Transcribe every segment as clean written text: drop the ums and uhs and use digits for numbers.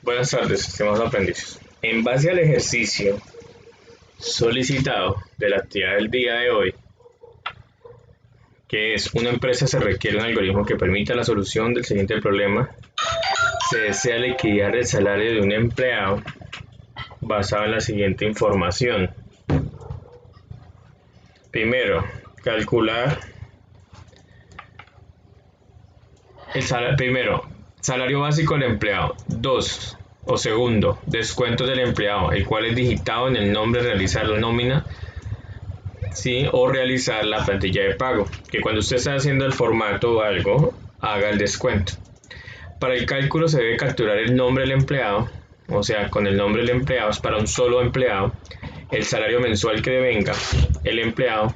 Buenas tardes, estimados aprendices. En base al ejercicio solicitado de la actividad del día de hoy, que es una empresa se requiere un algoritmo que permita la solución del siguiente problema, se desea liquidar el salario de un empleado basado en la siguiente información. Primero, calcular salario básico del empleado. 2. O segundo, descuento del empleado, el cual es digitado en el nombre, realizar la nómina, ¿sí? O realizar la plantilla de pago, que cuando usted está haciendo el formato o algo, haga el descuento. Para el cálculo se debe capturar el nombre del empleado, o sea, con el nombre del empleado es para un solo empleado, el salario mensual que devenga el empleado.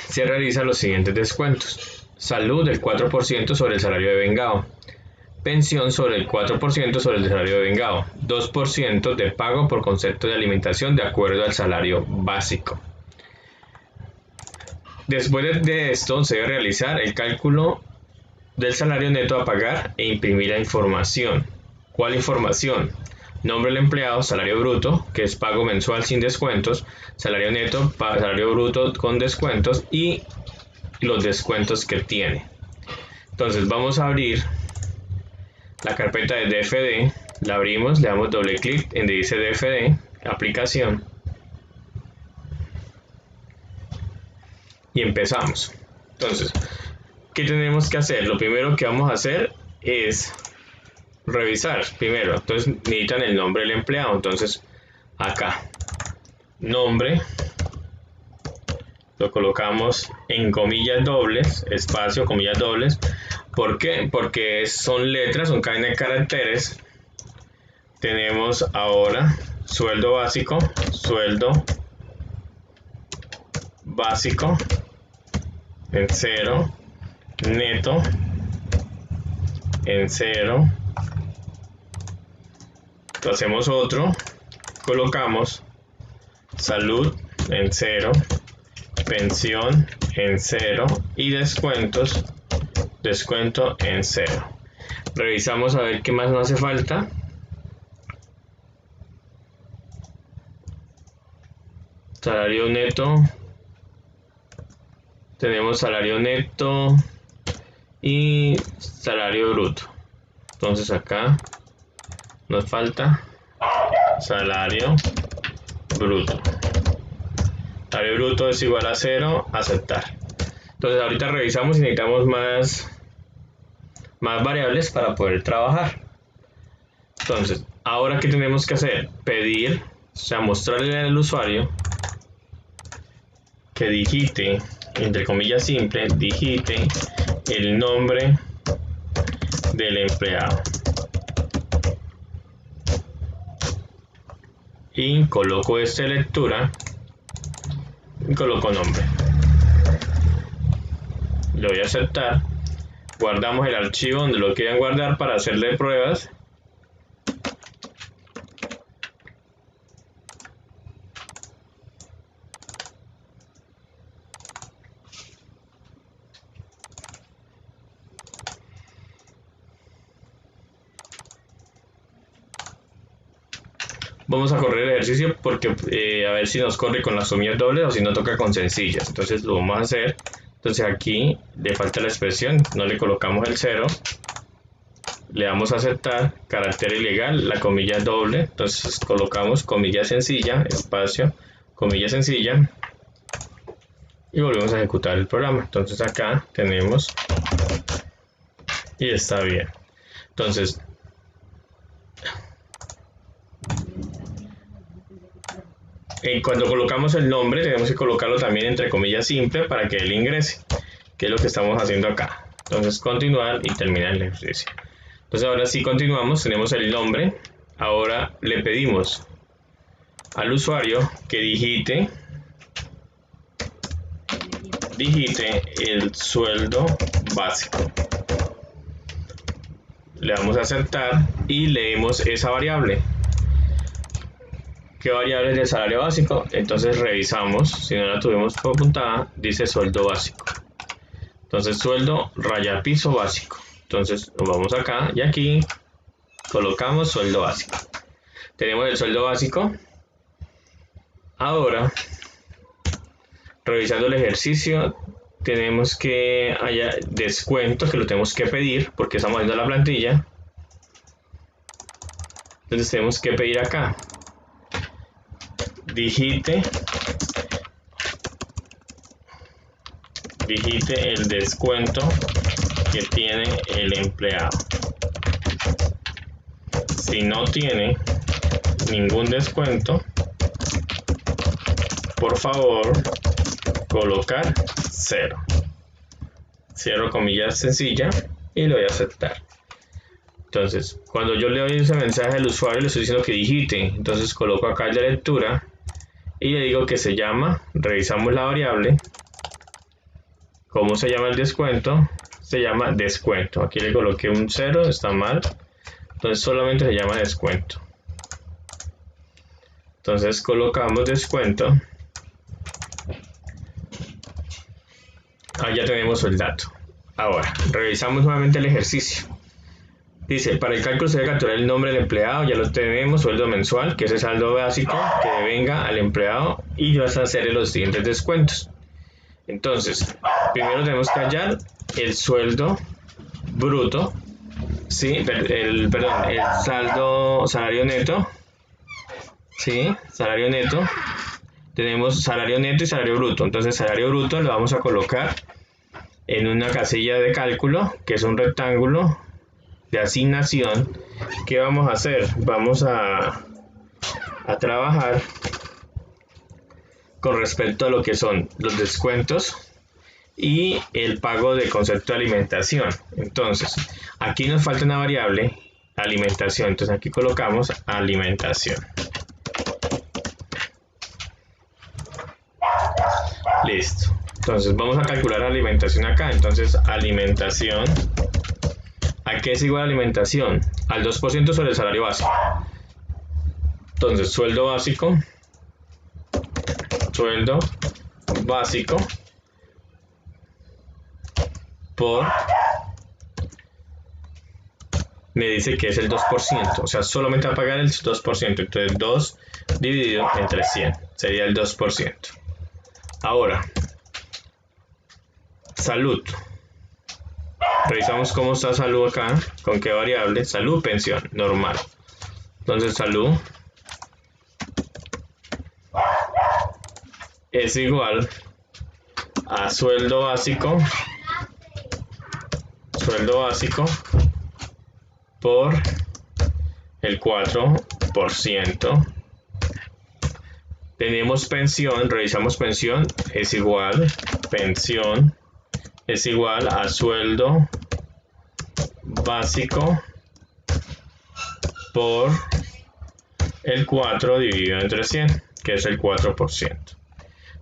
Se realizan los siguientes descuentos: salud del 4% sobre el salario devengado, pensión sobre el 4% sobre el salario devengado, 2% de pago por concepto de alimentación de acuerdo al salario básico. Después de esto se debe realizar el cálculo del salario neto a pagar e imprimir la información. ¿Cuál información? Nombre del empleado, salario bruto, que es pago mensual sin descuentos, salario neto, salario bruto con descuentos y los descuentos que tiene. Entonces vamos a abrir la carpeta de DFD, la abrimos, le damos doble clic en donde dice DFD, aplicación, y empezamos. Entonces, ¿qué tenemos que hacer? Lo primero que vamos a hacer es revisar primero. Entonces necesitan el nombre del empleado. Entonces acá, nombre, lo colocamos en comillas dobles, espacio, comillas dobles. ¿Por qué? Porque son letras, son cadena de caracteres. Tenemos ahora sueldo básico en 0, neto en 0. Hacemos otro, colocamos salud en 0, pensión en 0 y descuento en 0. Revisamos a ver qué más nos hace falta. Salario neto, tenemos salario neto y salario bruto. Entonces acá nos falta salario bruto. Salario bruto es igual a 0, aceptar. Entonces ahorita revisamos y necesitamos más variables para poder trabajar. Entonces, ahora ¿qué tenemos que hacer? Pedir, o sea, mostrarle al usuario que digite, entre comillas simple, digite el nombre del empleado. Y coloco esta lectura y coloco nombre. Le voy a aceptar. Guardamos el archivo donde lo quieran guardar para hacerle pruebas. Vamos a correr el ejercicio porque a ver si nos corre con las comillas dobles o si no toca con sencillas. Entonces lo vamos a hacer. Entonces aquí le falta la expresión, no le colocamos el 0. Le damos a aceptar, carácter ilegal, la comilla doble. Entonces colocamos comilla sencilla, espacio, comilla sencilla. Y volvemos a ejecutar el programa. Entonces acá tenemos y está bien. Entonces cuando colocamos el nombre tenemos que colocarlo también entre comillas simple para que él ingrese, que es lo que estamos haciendo acá. Entonces continuar y terminar el ejercicio. Entonces ahora sí continuamos, tenemos el nombre. Ahora le pedimos al usuario que digite el sueldo básico. Le damos a aceptar y leemos esa variable. ¿Qué variable es del salario básico? Entonces revisamos, si no la tuvimos apuntada, dice sueldo básico. Entonces sueldo raya piso básico. Entonces nos vamos acá y aquí colocamos sueldo básico. Tenemos el sueldo básico. Ahora, revisando el ejercicio, tenemos que haya descuento, que lo tenemos que pedir porque estamos viendo la plantilla. Entonces tenemos que pedir acá, digite el descuento que tiene el empleado. Si no tiene ningún descuento, por favor colocar 0. Cierro comillas sencilla y lo voy a aceptar. Entonces, cuando yo le doy ese mensaje al usuario, le estoy diciendo que digite. Entonces coloco acá el de lectura y le digo que se llama, revisamos la variable. ¿Cómo se llama el descuento? Se llama descuento. Aquí le coloqué un 0, está mal. Entonces solamente se llama descuento. Entonces colocamos descuento. Ahí ya tenemos el dato. Ahora, revisamos nuevamente el ejercicio. Dice, para el cálculo se debe capturar el nombre del empleado, ya lo tenemos, sueldo mensual, que es el saldo básico que devenga al empleado y vas a hacer los siguientes descuentos. Entonces, primero tenemos que hallar el sueldo bruto, ¿sí? el salario neto, ¿sí? Salario neto. Tenemos salario neto y salario bruto. Entonces, salario bruto lo vamos a colocar en una casilla de cálculo, que es un rectángulo de asignación. ¿Qué vamos a hacer? Vamos a trabajar con respecto a lo que son los descuentos y el pago de concepto de alimentación. Entonces, aquí nos falta una variable, alimentación. Entonces, aquí colocamos alimentación. Listo. Entonces, vamos a calcular alimentación acá. Entonces, alimentación. ¿A qué es igual alimentación? Al 2% sobre el salario básico. Entonces, sueldo básico por, me dice que es el 2%, o sea, solamente va a pagar el 2%, entonces 2 dividido entre 100, sería el 2%. Ahora, salud. Revisamos cómo está salud acá, con qué variable, salud, pensión, normal. Entonces, salud es igual a sueldo básico por el 4%. Tenemos pensión, revisamos pensión, es igual, pensión es igual a sueldo básico por el 4 dividido entre 100, que es el 4%.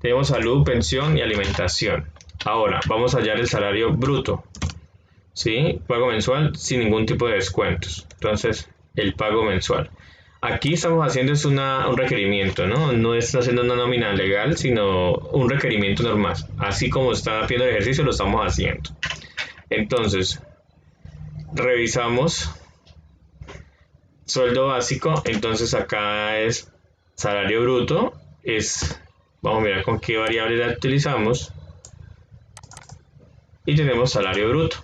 Tenemos salud, pensión y alimentación. Ahora, vamos a hallar el salario bruto. ¿Sí? Pago mensual sin ningún tipo de descuentos. Entonces, el pago mensual. Aquí estamos haciendo es un requerimiento, ¿no? No está haciendo una nómina legal, sino un requerimiento normal. Así como está haciendo el ejercicio, lo estamos haciendo. Entonces, revisamos sueldo básico. Entonces, acá es salario bruto. Vamos a mirar con qué variable la utilizamos. Y tenemos salario bruto.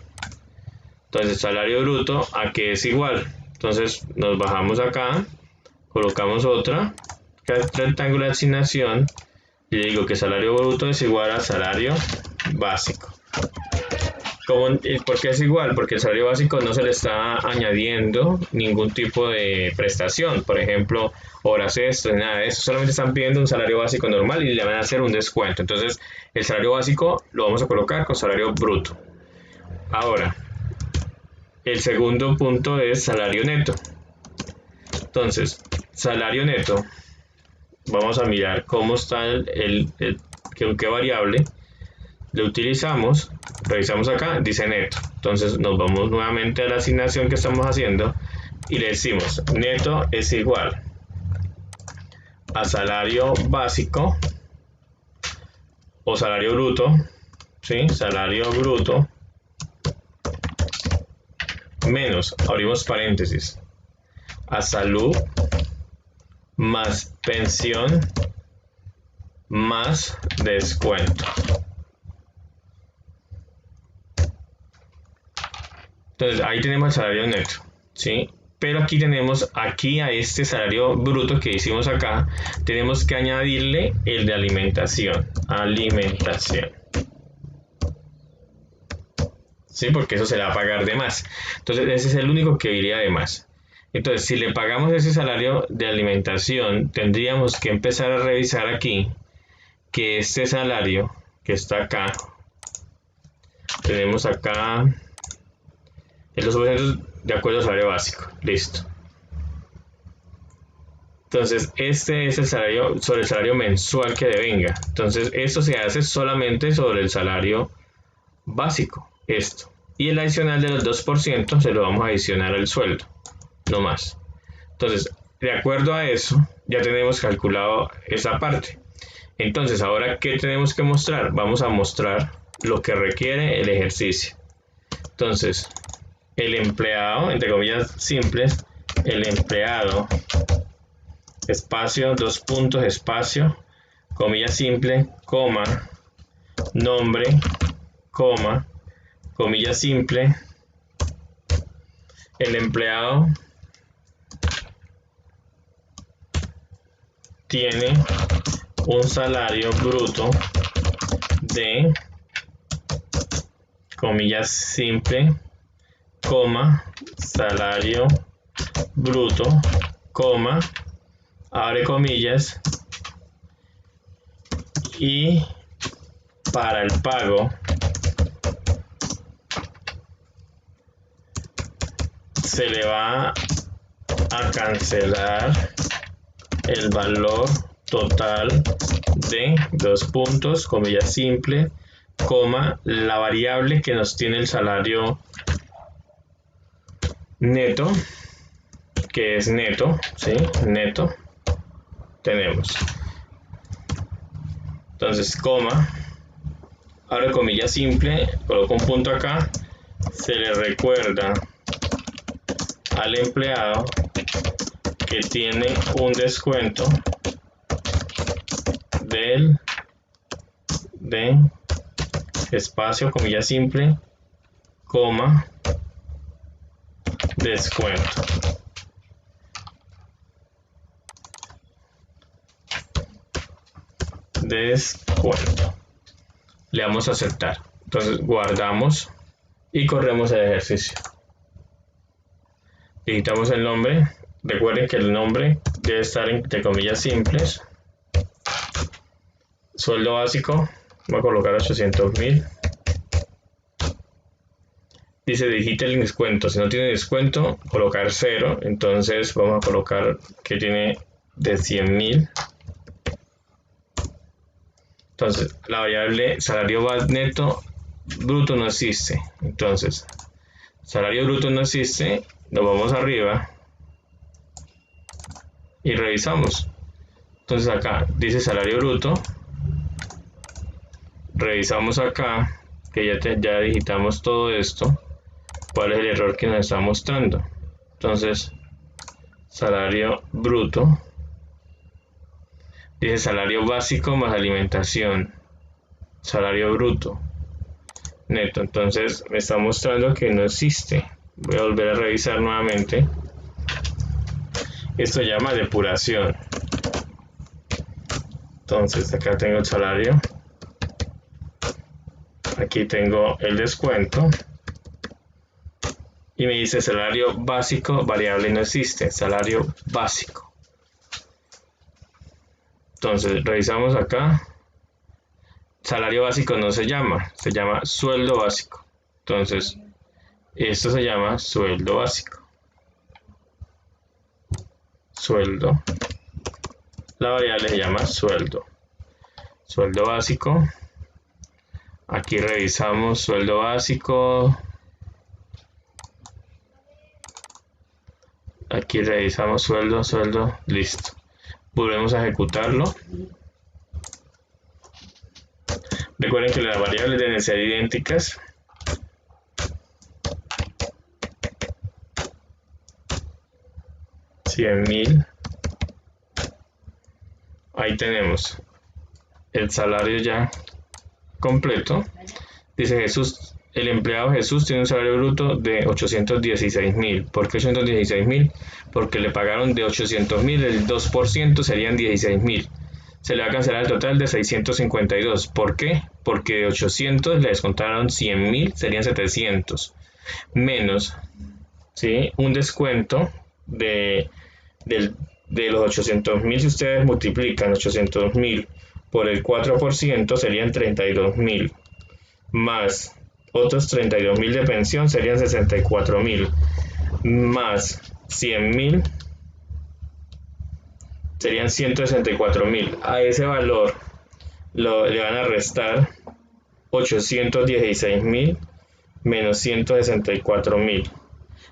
Entonces, salario bruto, ¿a qué es igual? Entonces, nos bajamos acá, colocamos otra, rectángulo de asignación, y le digo que salario bruto es igual a salario básico. ¿Por qué es igual? Porque el salario básico no se le está añadiendo ningún tipo de prestación, por ejemplo, horas extras, nada de eso, solamente están pidiendo un salario básico normal y le van a hacer un descuento. Entonces, el salario básico lo vamos a colocar con salario bruto. Ahora, el segundo punto es salario neto. Entonces, salario neto, vamos a mirar cómo está qué variable le utilizamos. Revisamos acá, dice neto. Entonces nos vamos nuevamente a la asignación que estamos haciendo y le decimos neto es igual a salario básico o salario bruto, ¿sí? Salario bruto menos, abrimos paréntesis, a salud más pensión más descuento. Entonces ahí tenemos el salario neto, ¿sí? Pero aquí tenemos, aquí a este salario bruto que hicimos acá, tenemos que añadirle el de alimentación. Alimentación. ¿Sí? Porque eso se le va a pagar de más. Entonces ese es el único que iría de más. Entonces si le pagamos ese salario de alimentación, tendríamos que empezar a revisar aquí que este salario que está acá, tenemos acá en los supuestos de acuerdo al salario básico. Listo. Entonces, este es el salario sobre el salario mensual que devenga. Entonces, esto se hace solamente sobre el salario básico. Esto. Y el adicional de los 2% se lo vamos a adicionar al sueldo. No más. Entonces, de acuerdo a eso, ya tenemos calculado esa parte. Entonces, ahora, ¿qué tenemos que mostrar? Vamos a mostrar lo que requiere el ejercicio. Entonces, el empleado, entre comillas simples, el empleado, espacio, 2 puntos, espacio, comilla simple, coma, nombre, coma, comilla simple, el empleado tiene un salario bruto de, comillas simple, coma, salario bruto, coma, abre comillas, y para el pago se le va a cancelar el valor total de 2 puntos, comilla simple, coma, la variable que nos tiene el salario neto, que es neto, ¿sí? Neto, tenemos. Entonces, coma, abre comilla simple, coloco un punto acá, se le recuerda al empleado que tiene un descuento de espacio, comilla simple, coma, descuento. Descuento. Le damos a aceptar. Entonces guardamos y corremos el ejercicio. Digitamos el nombre. Recuerden que el nombre debe estar entre comillas simples. Sueldo básico. Voy a colocar 800.000. Dice digite el descuento. Si no tiene descuento, colocar 0. Entonces vamos a colocar que tiene de 100.000. Entonces la variable salario neto bruto no existe. Entonces salario bruto no existe. Nos vamos arriba y revisamos. Entonces acá dice salario bruto. Revisamos acá que ya digitamos todo esto. ¿Cuál es el error que nos está mostrando? Entonces salario bruto, dice salario básico más alimentación, salario bruto neto. Entonces me está mostrando que no existe. Voy a volver a revisar nuevamente. Esto se llama depuración. Entonces acá tengo el salario, aquí tengo el descuento y me dice salario básico, variable no existe, salario básico. Entonces revisamos acá, salario básico no se llama sueldo básico. Entonces esto se llama sueldo básico. Sueldo. La variable se llama sueldo. Sueldo básico. Aquí revisamos sueldo básico. Aquí revisamos sueldo, listo. Volvemos a ejecutarlo. Recuerden que las variables deben ser idénticas. 100.000. Ahí tenemos el salario ya completo. Dice Jesús, el empleado Jesús tiene un salario bruto de 816.000. ¿Por qué 816.000? Porque le pagaron de 800.000, el 2% serían 16.000. Se le va a cancelar el total de 652. ¿Por qué? Porque de 800 le descontaron 100.000, serían 700. Menos, ¿sí?, un descuento de los 800.000. Si ustedes multiplican 800.000 por el 4%, serían 32.000. Más otros 32.000 de pensión, serían 64.000. Más 100.000, serían 164.000. A ese valor le van a restar 816.000 menos 164.000.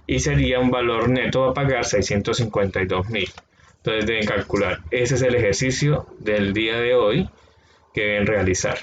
Y sería un valor neto a pagar 652.000. Entonces deben calcular. Ese es el ejercicio del día de hoy que deben realizar.